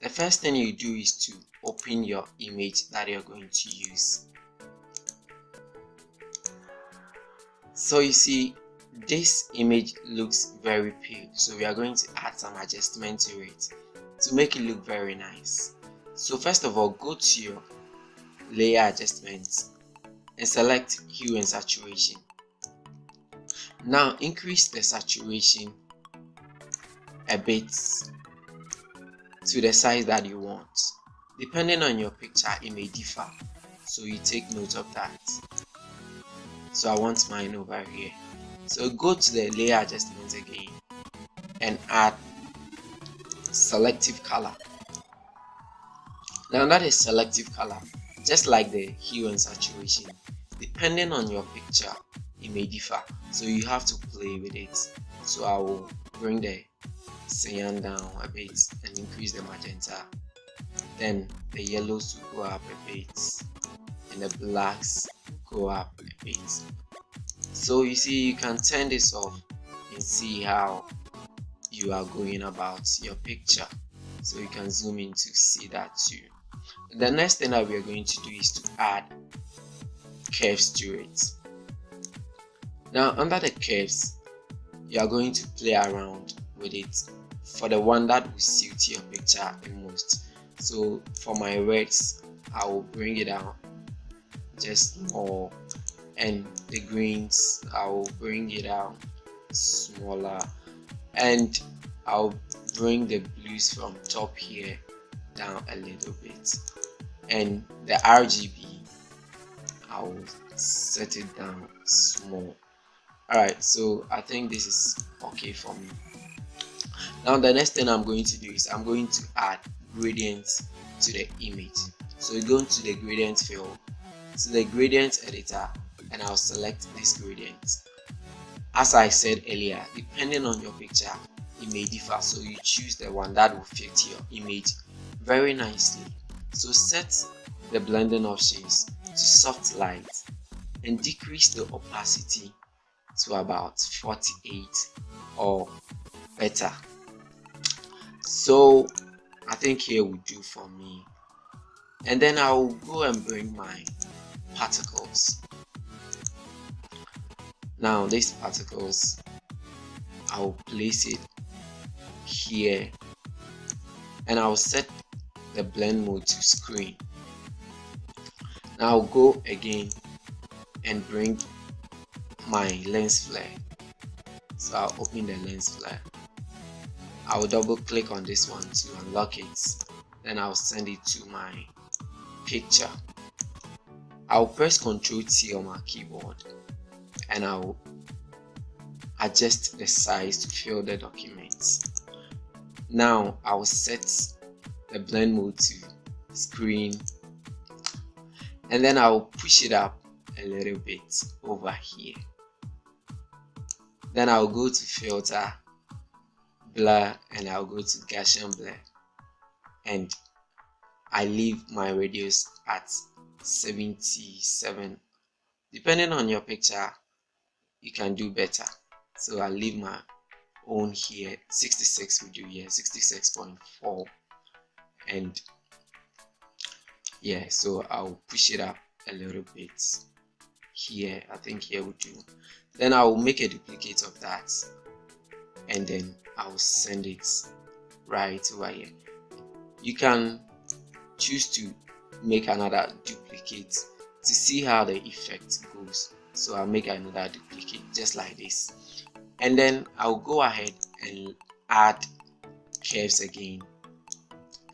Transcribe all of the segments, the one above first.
The first thing you do is to open your image that you're going to use. So you see, this image looks very pale, so we are going to add some adjustment to it to make it look very nice. So first of all, go to your layer adjustments and select hue and saturation. Now increase the saturation a bit to the size that you want. Depending on your picture, it may differ, so you take note of that. So I want mine over here. So go to the layer adjustments again and add selective color. Now that is selective color, just like the hue and saturation. Depending on your picture, it may differ, so you have to play with it. So I will bring the cyan down a bit and increase the magenta. Then the yellows will go up a bit and the blacks go up a bit. So you see, you can turn this off and see how you are going about your picture. So you can zoom in to see that too. The next thing that we are going to do is to add curves to it. Now under the curves, you are going to play around with it for the one that will suit your picture the most. So for my reds, I will bring it down just more, and the greens I will bring it down smaller, and I'll bring the blues from top here down a little bit, and the RGB I will set it down small. Alright, so I think this is okay for me. Now the next thing I'm going to do is I'm going to add gradients to the image. So you go to the gradient field, to the gradient editor, and I'll select this gradient. As I said earlier, depending on your picture, it may differ, so you choose the one that will fit your image very nicely. So set the blending options to soft light and decrease the opacity to about 48 or better. So I think here will do for me, and then I'll go and bring my particles. Now these particles, I'll place it here and I'll set the blend mode to screen. Now I'll go again and bring my lens flare. So I'll open the lens flare. I'll double click on this one to unlock it. Then I'll send it to my picture. I'll press Ctrl T on my keyboard and I'll adjust the size to fill the documents. Now I'll set the blend mode to screen, and then I'll push it up a little bit over here. Then I'll go to filter, blur, and I'll go to Gaussian blur, and I leave my radius at 77. Depending on your picture, you can do better. So I leave my own here, 66 will do here, 66.4, and yeah, so I'll push it up a little bit here. I think here will do. Then I will make a duplicate of that, and then I'll send it right over here. You can choose to make another duplicate to see how the effect goes. So I'll make another duplicate just like this, and then I'll go ahead and add curves again,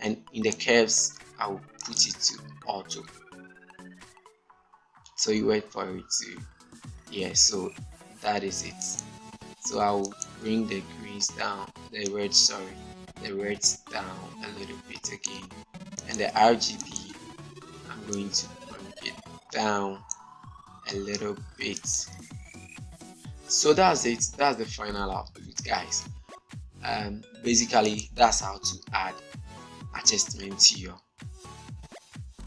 and in the curves I'll put it to auto. So you wait for it to, yeah, so that is it. So I'll bring the greens down, the reds down a little bit again, and the RGB I'm going to bring it down a little bit. So that's it. That's the final output, guys. Basically that's how to add adjustment to your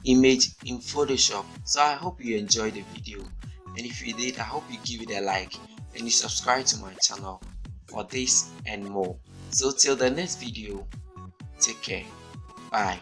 image in Photoshop. So I hope you enjoyed the video, and if you did, I hope you give it a like and you subscribe to my channel for this and more. So till the next video, take care. Bye.